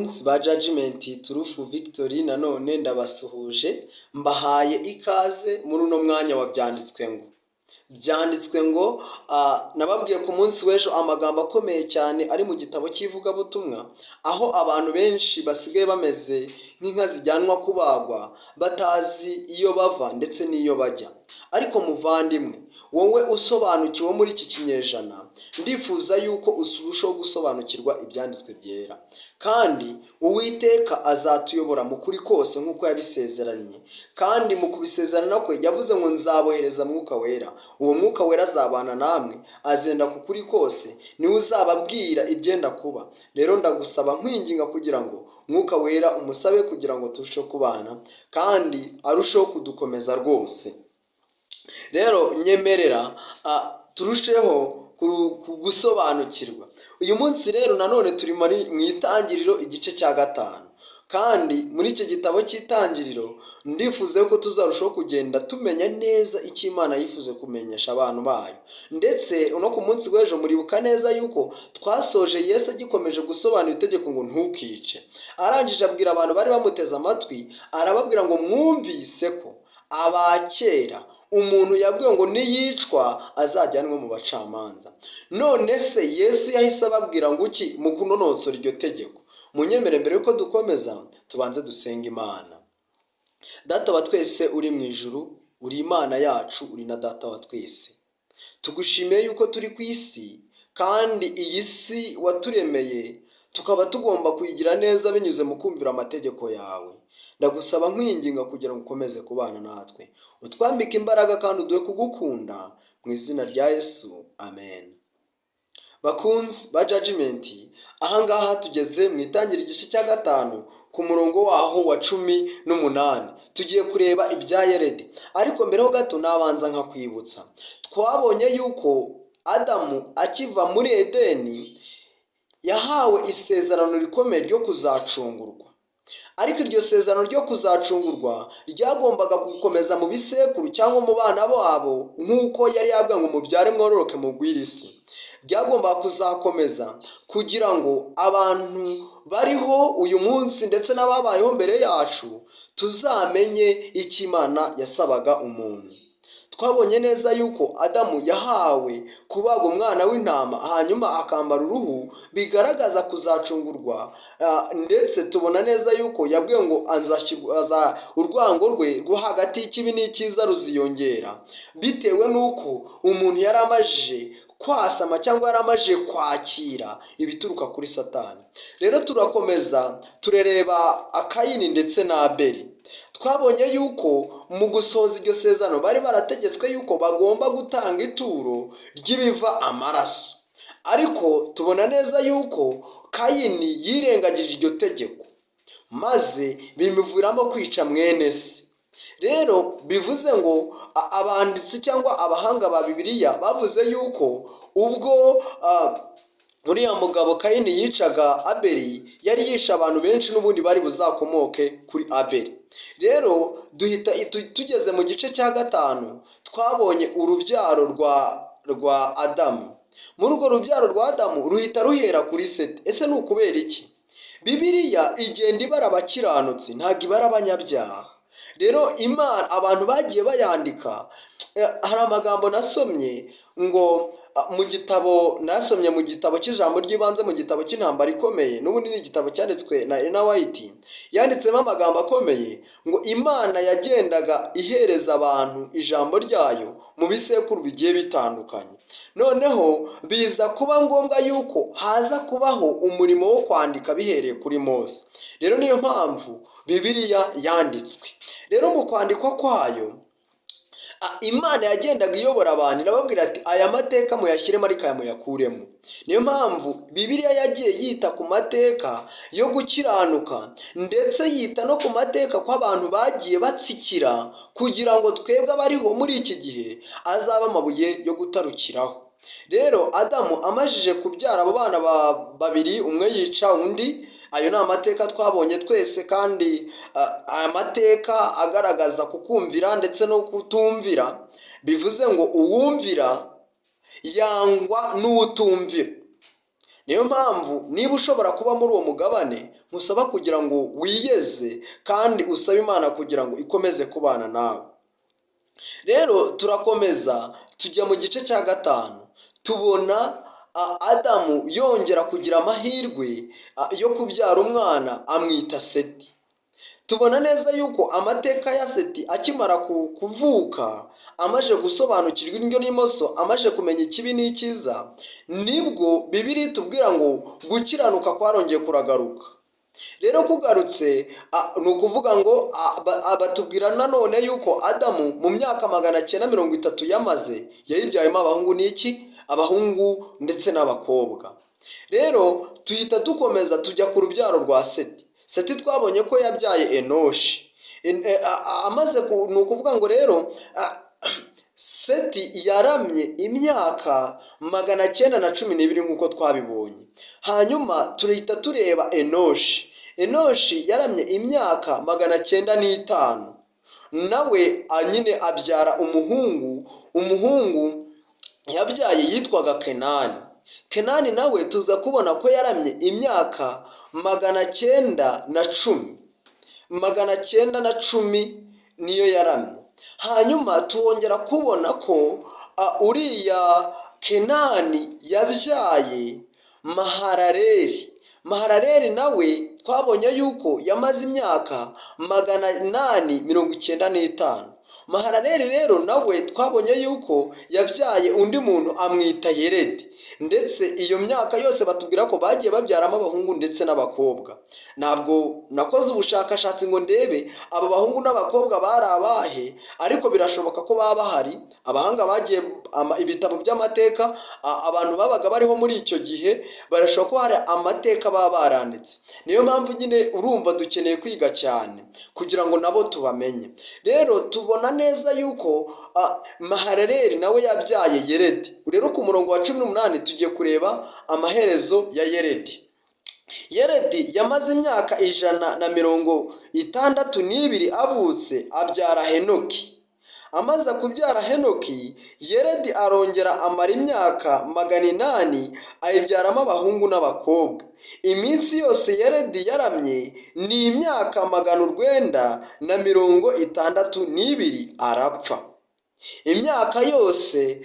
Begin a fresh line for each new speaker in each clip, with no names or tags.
bakunzi ba Judgment Turufu Victory, nanone ndabasuhuje mbahaye ikaze muri uno mwanya wa byanditswe ngo nababwiye ku munsi w'ejo amagambo akomeye cyane ari mu gitabo cy'ivugabutumwa, aho abantu benshi basigaye bameze nk'inka zijyanwa kubagwa batazi iyo bava ndetse n'iyo bajya. Ariko muvandimwe, wowe usobanukiwe muri iki kinyejana, ndifuza yuko urushaho gusobanukirwa ibyanditswe byera, kandi Uwiteka azatuyobora mu kuri kose nk'uko yabisezeranye. Kandi mu kubisezerana kwe yavuze ngo nzabohereza mwuka wera. Uwo mwuka wera azabana namwe, azenda ku kuri kose, niwe uzababwira ibyenda kuba. Rero ndagusaba nkwinginga kugira ngo mwuka wera umusabe kugira ngo turusheho kubana kandi arusheho kudukomeza rwose. Rero nyemerera turusheho gusobanukirwa. Uyu munsi rero nanone turi mu itangiriro igice cya 5, kandi muri icyo gitabo cy'itangiriro ndifuza ko tuzarushaho kugenda tumenya neza icyo Imana yifuze kumenyesha abantu bayo. Ndetse no ku munsi w'ejo muribuka neza yuko twasoje Yesu agikomeje gusobanura itegeko ngo ntukice. Arangije abwira abantu bari bamuteze amatwi, arababwira ngo mwumvise ko abakera umuntu yabwiwe ngo niyicwa azajyanwe mu bacamanza. None se Yesu yahise ababwira ngo iki mu kunonosora iryo tegeko? Munyemere mbere yuko dukomeza tubanze dusenga Imana. Data wa twese uri mu ijuru, uri Imana yacu, uri na Data wa twese. Tugushimiye yuko turi ku isi, kandi iyi si waturemeye tukaba tugomba kuyigira neza binyuze mu kumvira amategeko yawe. Ndagusaba nkwinginga kugira ngo ukomeze kubana natwe, utwambike imbaraga kandi uduhe kugukunda, mu izina rya Yesu, amen. Bakunzi ba Judgment, ahangaha tugeze mu itangira igice cya 5 ku murongo waho wa 18. Tugiye kureba ibya Yeredi, ariko mbere ho gato nabanza nkakwibutsa. Twabonye yuko Adamu akiva muri Edeni yahawe isezerano rikomeye ryo kuzacungurwa. Ariko iryo sezerano ryo kuzacungurwa ryagombaga gukomeza mu bisekuru cyangwa mu bana babo, nk'uko yari yabwiye ngo mubyare mwororoke mugwire isi. Ryagombaga kuzakomeza kugira ngo abantu bariho uyu munsi ndetse n'ababayeho mbere yacu tuzamenye icyo Imana yasabaga umuntu. Twabonye neza yuko Adamu yahawe kubaga umwana w'intama, hanyuma akambara uruhu bigaragaza kuzacungurwa, ndetse tubona neza yuko yabwiwe ngo urwango rwe rwo hagati y'ikibi n'icyiza ruziyongera, bitewe n'uko umuntu yari amaje kwasama cyangwa yari amaje kwakira ibituruka kuri Satani. Rero turakomeza turereba Kayini ndetse na Abeli. Twabonye yuko mu gusohoza iryo sezerano bari barategetswe yuko bagomba gutanga ituro ry'ibiva amaraso, ariko tubona neza yuko Kayini yirengagije iryo tegeko, maze bimuviramo kwica mwene se. Rero bivuze ngo abanditsi cyangwa abahanga ba Bibiliya bavuze yuko ubwo uriya mugabo Kayini yicaga Abeli, yari yisha abantu benshi n'ubundi bari buzakomoke kuri Abeli. Rero tugeze mu gice cya 5 twabonye urubyaro rwa Adamu. Muri urwo rubyaro rwa Adamu ruhita ruhera kuri Seti. Ese ni ukubera iki? Bibiliya igenda ibara abakiranutsi, ntabwo ibara abanyabyaha. Rero Imana abantu bagiye bayandika, hari amagambo nasomye ngo mu gitabo cy'ijambo ry'ibanze mu gitabo cy'intambara ikomeye, n'ubundi ni igitabo cyanditswe na Ellen White, yanditsemo amagambo akomeye ngo Imana yagendaga ihereza abantu ijambo ryayo mu bisekuru bigiye bitandukanye. Noneho biza kuba ngombwa yuko haza kubaho umurimo wo kwandika bihereye kuri Mose. Rero niyo mpamvu Bibiliya yanditswe. Rero mu kwandikwa kwayo Imana yagendaga iyobora abantu, irababwira ati aya mateka muyashyiremo ariko aya muyakuremo. Niyo mpamvu Bibiliya yagiye yita ku mateka yo gukiranuka, ndetse yita no ku mateka ko abantu bagiye batsikira, kugira ngo twebwe abariho muri iki gihe azaba amabuye yo gutarukiraho. Rero Adamu amajije kubyara abo bana babiri, umwe yica undi. Ayo ni amateka twabonye twese, kandi aya mateka agaragaza kukumvira ndetse no kutumvira. Bivuze ngo uwumvira yangwa n'utumvira. Niyo mpamvu niba ushobora kuba muri uwo mugabane, nkusaba kugira ngo wiyeze kandi usabe Imana kugira ngo ikomeze kubana nawe. Rero turakomeza tujya mu gice cya gatanu, tubona Adamu yongera kugira amahirwe yo kubyara umwana, amwita Seti. Tubona neza yuko amateka ya Seti akimara kuvuka, amaze gusobanukirwa indyo n'imoso, amaze kumenya ikibi n'icyiza, nibwo Bibiliya itubwira ngo gukiranuka kwarongeye kuragaruka. Rero kugarutse ni ukuvuga ngo batubwira nanone yuko Adamu mu myaka 930 yamaze yayibyayemo abahungu n'iki, abahungu ndetse n'abakobwa. Rero tuhita dukomeza tujya ku rubyaro rwa Seti. Seti twabonye ko yabyaye Enoshi. Ni ukuvuga ngo rero Seti yaramye imyaka 912 nk'uko twabibonye. Hanyuma turahita tureba Enoshi. Enoshi yaramye imyaka 905, nawe nyine abyara umuhungu yabyaye yitwaga Kenani. Kenani nawe tuza kubona ko yaramye imyaka 910 niyo yaramye. Hanyuma tuwongera kubona ko uriya Kenani yabyaye Mahalaleli nawe twabonye yuko yamaze imyaka 895. Mahalaleli rero nawe twabonye yuko yabyaye undi muntu amwita Yeredi, ndetse iyo myaka yose batubwira ko bagiye babyaramo abahungu ndetse n'abakobwa. Ntabwo nakoze ubushakashatsi ngo ndebe aba bahungu n'abakobwa bari abahe, ariko birashoboka ko baba bahari. Abahanga bagiye ibitabo by'amateka, abantu babaga bariho muri icyo gihe, barashobora ko hari amateka baba baranditse. Niyo mpamvu nyine urumva dukeneye kwiga cyane kugira ngo nabo tubamenye. Rero tubona neza yuko Mahalaleli nawe yabyaye Yeredi. Rero ku murongo wa 18 tugiye kureba amaherezo ya Yeredi. Yeredi yamaze imyaka 162 avutse, abyara Henoki. Amaze kubyara Henoki, Yeredi arongera amara imyaka 800 ayibyaramo abahungu n'abakobwa. Iminsi yose Yeredi yaramye ni imyaka 962, arapfa. Imyaka yose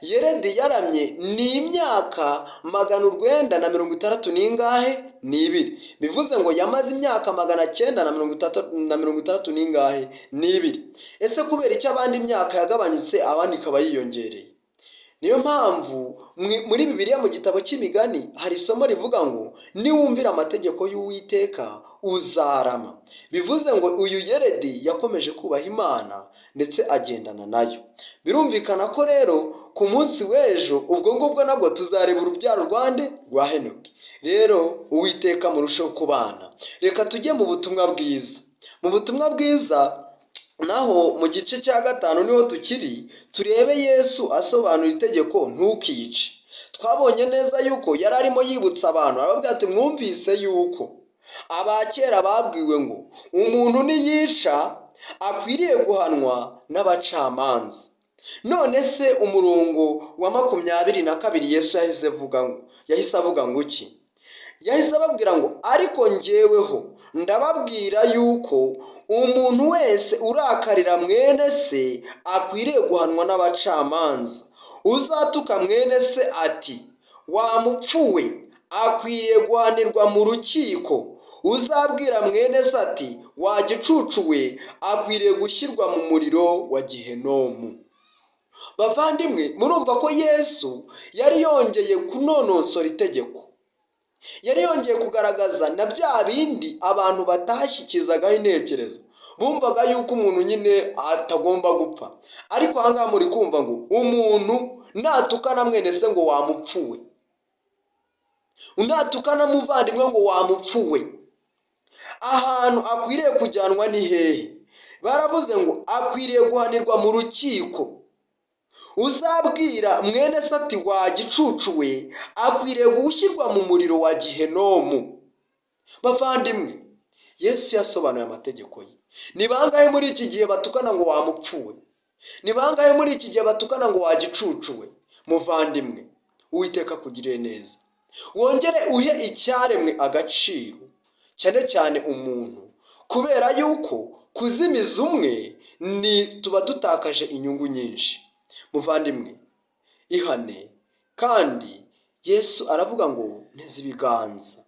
Yeredi yaramye ni imyaka 962. Bivuze ngo yamaze imyaka 962. Ese kubera icyo abandi imyaka yagabanyutse abandi ikaba yiyongereye? Niyo mpamvu muri Bibiliya mu gitabo cy'imigani hari isomo rivuga ngo niwumvira amategeko y'Uwiteka uzarama. Bivuze ngo uyu Yeredi yakomeje kubaha Imana ndetse agendana nayo. Birumvikana ko rero ku munsi w'ejo ubwo ngubwo nabwo tuzareba urubyaro rwa Henoki. Rero Uwiteka murusheho kubana. Reka tujye mu butumwa bwiza. Mu butumwa bwiza naho mu gice cya 5 niho tukiri, turebe Yesu asobanura itegeko ntukice. Twabonye neza yuko yari arimo yibutsa abantu, arababwira ati mwumvise yuko abakera babwiwe ngo umuntu niyica akwiriye guhanwa n'abacamanza. None se umurongo wa 22 Yesu yahise avuga ngo iki? Yahise ababwira ngo ariko njyeweho ndababwira yuko umuntu wese urakarira mwene se akwiriye guhanwa n'abacamanza. Uzatuka mwene se ati wamupfuwe akwiriye guhanirwa mu rukiko. Uzabwira mwene se ati wagicucuwe akwiriye gushyirwa mu muriro wa Gehenomu. Bavandimwe, murumva ko Yesu yari yongeye kunonosora itegeko. Yari yongeye kugaragaza na bya bindi abantu batashyikizagaho intekerezo. Bumvaga yuko umuntu nyine atagomba gupfa. Ariko ahangaha muri kumva ngo umuntu natukana mwene se ngo wamupfuwe, unatukana muvandimwe ngo wamupfuwe, ahantu akwiriye kujyanwa ni hehe? Baravuze ngo akwiriye guhanirwa mu rukiko. Uzabwira mwene se ati wagicucuwe akwiriye gushyirwa mu muriro wa Gehenomu. Bavandimwe, Yesu yasobanuye amategeko ye. Ni bangahe muri iki gihe batukana ngo wamupfuwe? Ni bangahe muri iki gihe batukana ngo wagicucuwe? Muvandimwe, Uwiteka kugirire neza. wongere uhe icyaremwe agaciro, cyane cyane umuntu, kubera yuko kuzimiza umwe tuba dutakaje inyungu nyinshi. Muvandimwe, ihane, kandi Yesu aravuga ngo nteze ibiganza.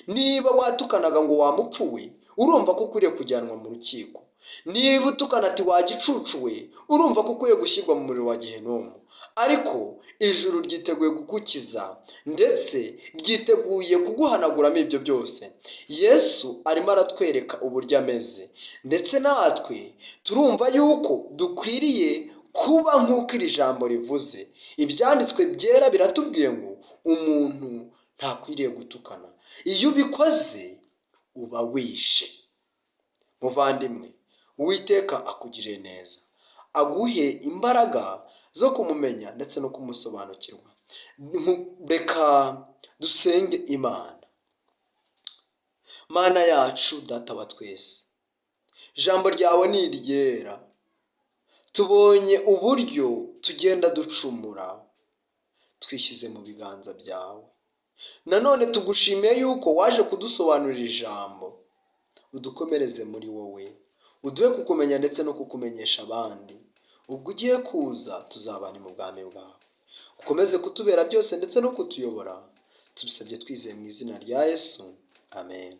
Niba watukanaga ngo wamupfuwe, urumva ko ukwiriye kujyanwa mu rukiko. Niba utukana ati wagicucuwe, urumva ko ukwiye gushyirwa mu muriro wa gehinomu. Ariko ijuru ryiteguye kugukiza ndetse ryiteguye kuguhanaguramo ibyo byose. Yesu arimo aratwereka uburyo ameze, ndetse natwe turumva yuko dukwiriye kuba nk'uko iri jambo rivuze. Ibyanditswe byera biratubwiye ngo umuntu ntakwiriye gutukana. Iyo ubikoze uba wishe. Muvandimwe, Uwiteka akugirire neza, aguhe imbaraga zo kumumenya ndetse no kumusobanukirwa. Reka dusenge Imana. Mana yacu, Data wa twese, ijambo ryawe ni iryera. Tubonye uburyo tugenda ducumura twishyize mu biganza byawe. Nanone tugushimiye yuko waje kudusobanurira ijambo. Udukomereze muri wowe, uduhe kukumenya ndetse no kukumenyesha abandi. Ubwo ugiye kuza tuzabana mu bwami bwawe. Ukomeze kutubera byose ndetse no kutuyobora. Tubisabye twizeye mu izina rya Yesu. Amen.